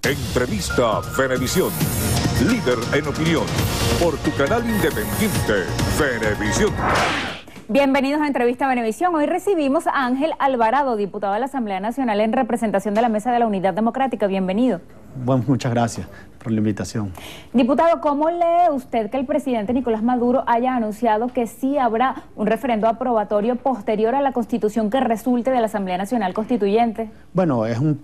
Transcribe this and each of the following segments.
Entrevista Venevisión. Líder en opinión. Por tu canal independiente, Venevisión. Bienvenidos a Entrevista Venevisión. Hoy recibimos a Ángel Alvarado, diputado de la Asamblea Nacional en representación de la Mesa de la Unidad Democrática. Bienvenido. Bueno, muchas gracias por la invitación. Diputado, ¿cómo lee usted que el presidente Nicolás Maduro haya anunciado que sí habrá un referendo aprobatorio posterior a la Constitución que resulte de la Asamblea Nacional Constituyente? Bueno, es un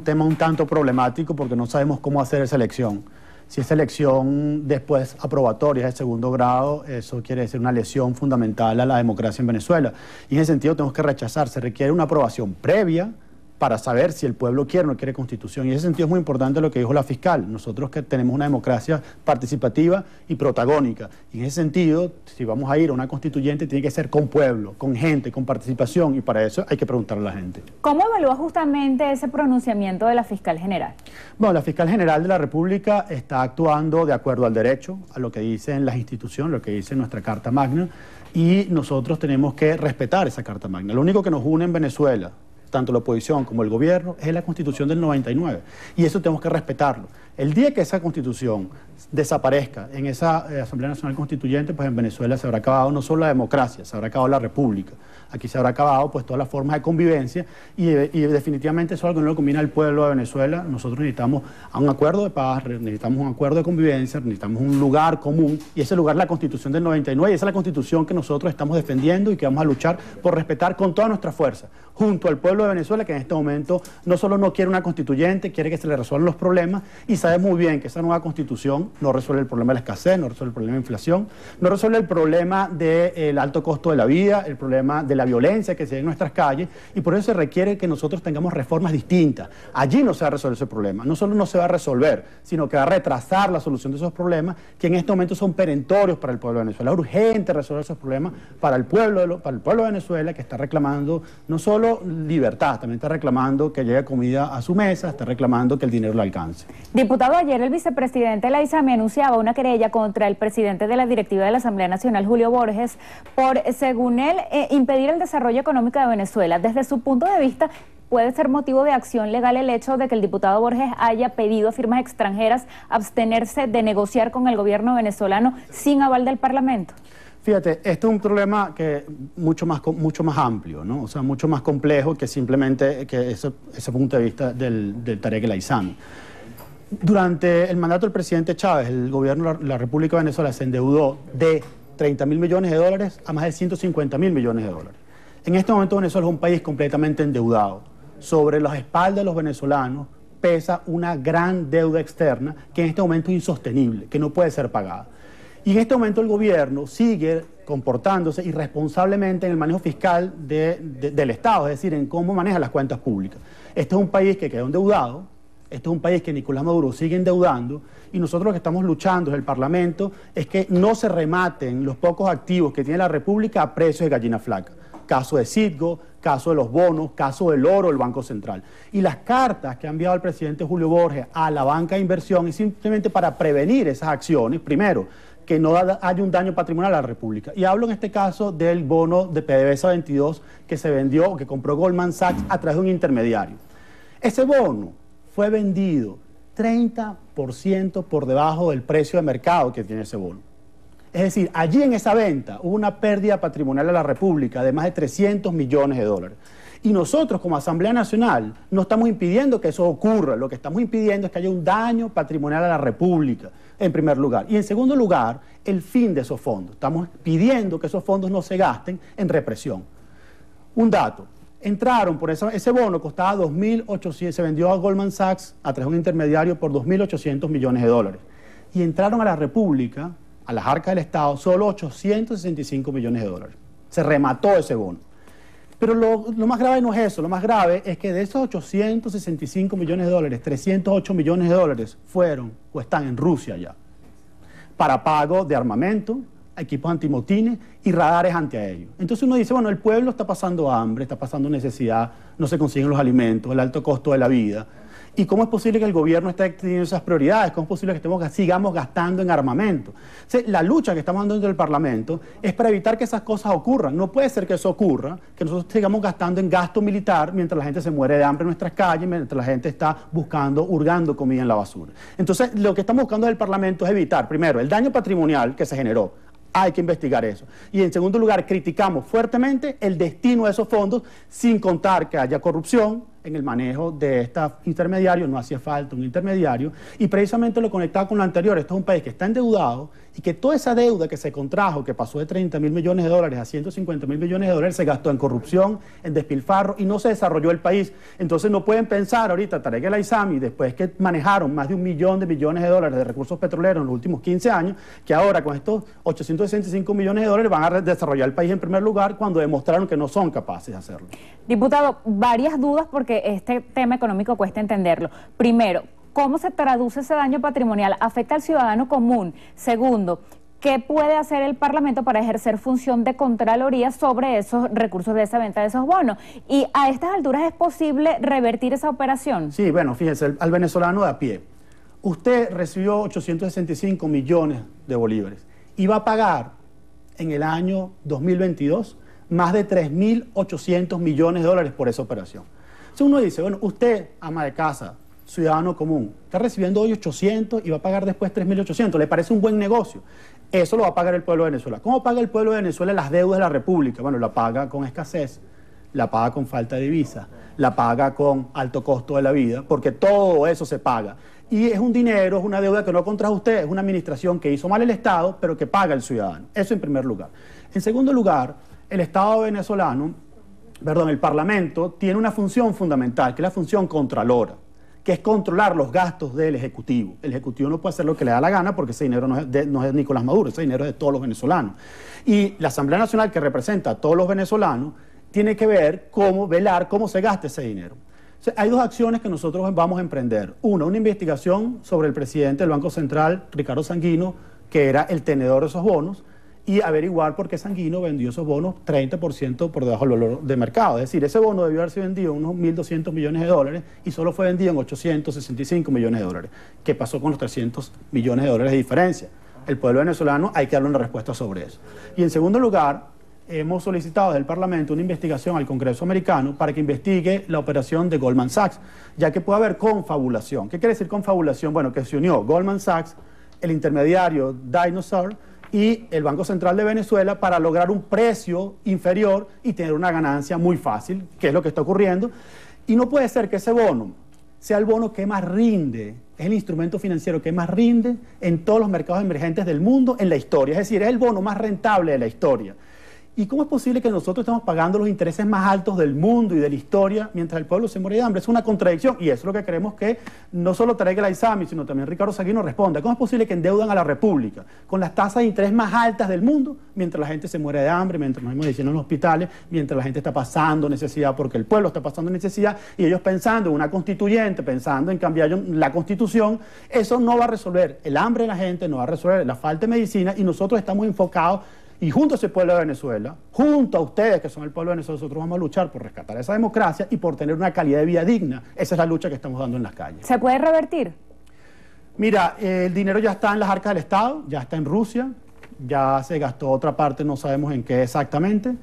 tema un tanto problemático porque no sabemos cómo hacer esa elección. Si esa elección después aprobatoria es de segundo grado, eso quiere decir una lesión fundamental a la democracia en Venezuela. Y en ese sentido tenemos que rechazar, se requiere una aprobación previa para saber si el pueblo quiere o no quiere constitución. Y en ese sentido es muy importante lo que dijo la fiscal. Nosotros que tenemos una democracia participativa y protagónica. Y en ese sentido, si vamos a ir a una constituyente, tiene que ser con pueblo, con gente, con participación. Y para eso hay que preguntarle a la gente. ¿Cómo evalúa justamente ese pronunciamiento de la fiscal general? Bueno, la fiscal general de la República está actuando de acuerdo al derecho, a lo que dicen las instituciones, lo que dice nuestra Carta Magna. Y nosotros tenemos que respetar esa Carta Magna. Lo único que nos une en Venezuela, tanto la oposición como el gobierno, es la Constitución del 99. Y eso tenemos que respetarlo. El día que esa Constitución desaparezca en esa Asamblea Nacional Constituyente, pues en Venezuela se habrá acabado no solo la democracia, se habrá acabado la república. Aquí se habrá acabado pues todas las formas de convivencia y definitivamente eso es algo que no lo combina el pueblo de Venezuela. Nosotros necesitamos un acuerdo de paz, necesitamos un acuerdo de convivencia, necesitamos un lugar común y ese lugar es la Constitución del 99 y esa es la Constitución que nosotros estamos defendiendo y que vamos a luchar por respetar con toda nuestra fuerza, junto al pueblo de Venezuela que en este momento no solo no quiere una constituyente, quiere que se le resuelvan los problemas y sabe muy bien que esa nueva Constitución no resuelve el problema de la escasez, no resuelve el problema de inflación, no resuelve el problema del alto costo de la vida, el problema de la violencia que se ve en nuestras calles y por eso se requiere que nosotros tengamos reformas distintas. Allí no se va a resolver ese problema, no solo no se va a resolver, sino que va a retrasar la solución de esos problemas que en este momento son perentorios para el pueblo de Venezuela. Es urgente resolver esos problemas para el pueblo de Venezuela que está reclamando no solo libertad, también está reclamando que llegue comida a su mesa, está reclamando que el dinero le alcance. Diputado, ayer el vicepresidente de la ISAMI anunciaba una querella contra el presidente de la directiva de la Asamblea Nacional, Julio Borges, por, según él, impedir el desarrollo económico de Venezuela. Desde su punto de vista, ¿puede ser motivo de acción legal el hecho de que el diputado Borges haya pedido a firmas extranjeras abstenerse de negociar con el gobierno venezolano sin aval del Parlamento? Fíjate, este es un problema que mucho más amplio, ¿no? O sea, mucho más complejo que simplemente que ese punto de vista del Tarek El Aissami. Durante el mandato del presidente Chávez, el gobierno de la República de Venezuela se endeudó de 30.000 millones de dólares a más de 150.000 millones de dólares. En este momento Venezuela es un país completamente endeudado. Sobre las espaldas de los venezolanos pesa una gran deuda externa que en este momento es insostenible, que no puede ser pagada. Y en este momento el gobierno sigue comportándose irresponsablemente en el manejo fiscal del Estado, es decir, en cómo maneja las cuentas públicas. Este es un país que quedó endeudado, este es un país que Nicolás Maduro sigue endeudando y nosotros lo que estamos luchando desde el Parlamento es que no se rematen los pocos activos que tiene la República a precios de gallina flaca. Caso de Citgo, caso de los bonos, caso del oro del Banco Central. Y las cartas que ha enviado el presidente Julio Borges a la banca de inversión es simplemente para prevenir esas acciones, primero, que no haya un daño patrimonial a la República. Y hablo en este caso del bono de PDVSA 22 que se vendió, que compró Goldman Sachs a través de un intermediario. Ese bono fue vendido 30% por debajo del precio de mercado que tiene ese bono. Es decir, allí en esa venta hubo una pérdida patrimonial a la República de más de 300 millones de dólares. Y nosotros como Asamblea Nacional no estamos impidiendo que eso ocurra, lo que estamos impidiendo es que haya un daño patrimonial a la República, en primer lugar. Y en segundo lugar, el fin de esos fondos. Estamos pidiendo que esos fondos no se gasten en represión. Un dato. Entraron por ese bono, costaba 2.800, se vendió a Goldman Sachs a través de un intermediario por 2.800 millones de dólares. Y entraron a la República, a las arcas del Estado, solo 865 millones de dólares. Se remató ese bono. Pero lo más grave no es eso, lo más grave es que de esos 865 millones de dólares, 308 millones de dólares fueron o están en Rusia ya, para pago de armamento, equipos antimotines y radares antiaéreos. Entonces uno dice, bueno, el pueblo está pasando hambre, está pasando necesidad, no se consiguen los alimentos, el alto costo de la vida. ¿Y cómo es posible que el gobierno esté teniendo esas prioridades? ¿Cómo es posible que sigamos gastando en armamento? O sea, la lucha que estamos dando dentro del Parlamento es para evitar que esas cosas ocurran. No puede ser que eso ocurra, que nosotros sigamos gastando en gasto militar mientras la gente se muere de hambre en nuestras calles, mientras la gente está hurgando comida en la basura. Entonces, lo que estamos buscando del Parlamento es evitar, primero, el daño patrimonial que se generó. Hay que investigar eso. Y en segundo lugar, criticamos fuertemente el destino de esos fondos, sin contar que haya corrupción en el manejo de estos intermediarios. No hacía falta un intermediario. Y precisamente lo conectado con lo anterior, esto es un país que está endeudado y que toda esa deuda que se contrajo, que pasó de 30.000 millones de dólares a 150.000 millones de dólares, se gastó en corrupción, en despilfarro, y no se desarrolló el país. Entonces no pueden pensar ahorita Tarek El Aissami, después que manejaron más de 1 millón de millones de dólares de recursos petroleros en los últimos 15 años, que ahora con estos 865 millones de dólares van a desarrollar el país en primer lugar, cuando demostraron que no son capaces de hacerlo. Diputado, varias dudas porque este tema económico cuesta entenderlo. Primero, ¿cómo se traduce ese daño patrimonial? ¿Afecta al ciudadano común? Segundo, ¿qué puede hacer el Parlamento para ejercer función de contraloría sobre esos recursos de esa venta de esos bonos? Y a estas alturas, ¿es posible revertir esa operación? Sí, bueno, fíjese, al venezolano de a pie. Usted recibió 865 millones de bolívares y va a pagar en el año 2022 más de 3.800 millones de dólares por esa operación. Entonces uno dice, bueno, usted, ama de casa, ciudadano común, está recibiendo hoy 800 y va a pagar después 3.800. ¿Le parece un buen negocio? Eso lo va a pagar el pueblo de Venezuela. ¿Cómo paga el pueblo de Venezuela las deudas de la República? Bueno, la paga con escasez, la paga con falta de divisa, la paga con alto costo de la vida, porque todo eso se paga. Y es un dinero, es una deuda que no contrajo usted, es una administración que hizo mal el Estado, pero que paga el ciudadano. Eso en primer lugar. En segundo lugar, el Estado venezolano, el Parlamento, tiene una función fundamental, que es la función contralora, que es controlar los gastos del Ejecutivo. El Ejecutivo no puede hacer lo que le da la gana, porque ese dinero no es de Nicolás Maduro, ese dinero es de todos los venezolanos. Y la Asamblea Nacional, que representa a todos los venezolanos, tiene que velar cómo se gasta ese dinero. O sea, hay dos acciones que nosotros vamos a emprender. Una investigación sobre el presidente del Banco Central, Ricardo Sanguino, que era el tenedor de esos bonos, y averiguar por qué Sanguino vendió esos bonos 30% por debajo del valor de mercado. Es decir, ese bono debió haberse vendido en unos 1.200 millones de dólares y solo fue vendido en 865 millones de dólares. ¿Qué pasó con los 300 millones de dólares de diferencia? El pueblo venezolano hay que darle una respuesta sobre eso. Y en segundo lugar, hemos solicitado desde el Parlamento una investigación al Congreso americano para que investigue la operación de Goldman Sachs, ya que puede haber confabulación. ¿Qué quiere decir confabulación? Bueno, que se unió Goldman Sachs, el intermediario Dinosaur y el Banco Central de Venezuela para lograr un precio inferior y tener una ganancia muy fácil, que es lo que está ocurriendo. Y no puede ser que ese bono sea el bono que más rinde, es el instrumento financiero que más rinde en todos los mercados emergentes del mundo en la historia. Es decir, es el bono más rentable de la historia. ¿Y cómo es posible que nosotros estemos pagando los intereses más altos del mundo y de la historia mientras el pueblo se muere de hambre? Es una contradicción, y eso es lo que queremos que no solo Tarek El Aissami, sino también Ricardo Sanguino responda. ¿Cómo es posible que endeudan a la República con las tasas de interés más altas del mundo mientras la gente se muere de hambre, mientras nos hay medicina en los hospitales, mientras la gente está pasando necesidad, porque el pueblo está pasando necesidad, y ellos pensando en una constituyente, pensando en cambiar la Constitución? Eso no va a resolver el hambre de la gente, no va a resolver la falta de medicina, y nosotros estamos enfocados. Y junto a ese pueblo de Venezuela, junto a ustedes que son el pueblo de Venezuela, nosotros vamos a luchar por rescatar esa democracia y por tener una calidad de vida digna. Esa es la lucha que estamos dando en las calles. ¿Se puede revertir? Mira, el dinero ya está en las arcas del Estado, ya está en Rusia, ya se gastó otra parte, no sabemos en qué exactamente.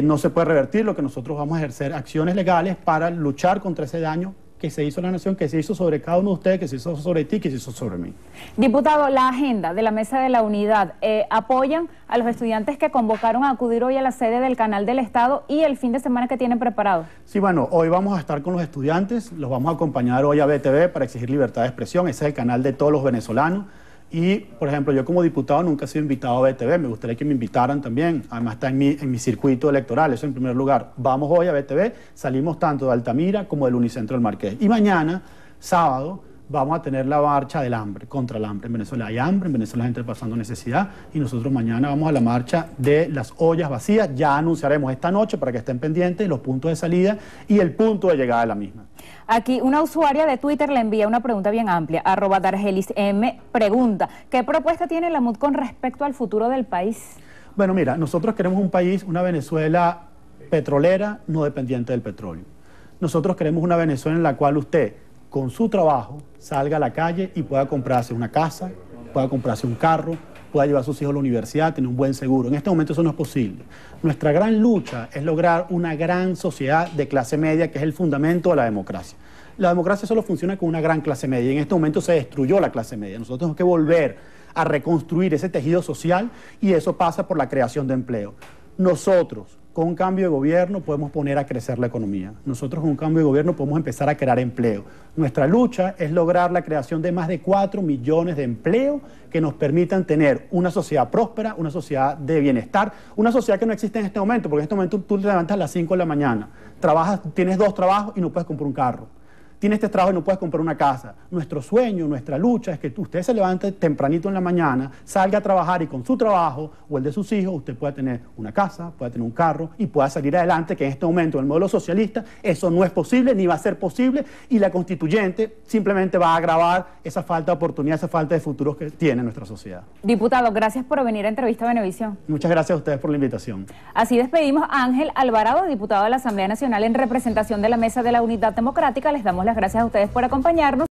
No se puede revertir. Lo que nosotros vamos a ejercer acciones legales para luchar contra ese daño que se hizo a la nación, que se hizo sobre cada uno de ustedes, que se hizo sobre ti, que se hizo sobre mí. Diputado, la agenda de la Mesa de la Unidad, ¿apoyan a los estudiantes que convocaron a acudir hoy a la sede del Canal del Estado y el fin de semana que tienen preparado? Sí, bueno, hoy vamos a estar con los estudiantes, los vamos a acompañar hoy a BTV para exigir libertad de expresión. Ese es el canal de todos los venezolanos. Y, por ejemplo, yo como diputado nunca he sido invitado a BTV, me gustaría que me invitaran también, además está en mi circuito electoral, eso en primer lugar. Vamos hoy a BTV, salimos tanto de Altamira como del Unicentro del Marqués. Y mañana, sábado, vamos a tener la marcha del hambre, contra el hambre. En Venezuela hay hambre, en Venezuela hay gente pasando necesidad, y nosotros mañana vamos a la marcha de las ollas vacías. Ya anunciaremos esta noche para que estén pendientes los puntos de salida y el punto de llegada de la misma. Aquí una usuaria de Twitter le envía una pregunta bien amplia, @dargelism, pregunta, ¿qué propuesta tiene la MUD con respecto al futuro del país? Bueno, mira, nosotros queremos un país, una Venezuela petrolera, no dependiente del petróleo. Nosotros queremos una Venezuela en la cual usted con su trabajo salga a la calle y pueda comprarse una casa, pueda comprarse un carro, pueda llevar a sus hijos a la universidad, tener un buen seguro. En este momento eso no es posible. Nuestra gran lucha es lograr una gran sociedad de clase media, que es el fundamento de la democracia. La democracia solo funciona con una gran clase media y en este momento se destruyó la clase media. Nosotros tenemos que volver a reconstruir ese tejido social y eso pasa por la creación de empleo. Nosotros, con un cambio de gobierno, podemos poner a crecer la economía. Nosotros, con un cambio de gobierno, podemos empezar a crear empleo. Nuestra lucha es lograr la creación de más de 4 millones de empleos que nos permitan tener una sociedad próspera, una sociedad de bienestar, una sociedad que no existe en este momento, porque en este momento tú te levantas a las 5 de la mañana, trabajas, tienes 2 trabajos y no puedes comprar un carro. Tienes este trabajo y no puedes comprar una casa. Nuestro sueño, nuestra lucha es que usted se levante tempranito en la mañana, salga a trabajar y con su trabajo o el de sus hijos usted pueda tener una casa, pueda tener un carro y pueda salir adelante, que en este momento en el modelo socialista eso no es posible ni va a ser posible y la constituyente simplemente va a agravar esa falta de oportunidad, esa falta de futuros que tiene nuestra sociedad. Diputado, gracias por venir a Entrevista Venevisión. Muchas gracias a ustedes por la invitación. Así despedimos a Ángel Alvarado, diputado de la Asamblea Nacional en representación de la Mesa de la Unidad Democrática. Les damos las gracias a ustedes por acompañarnos.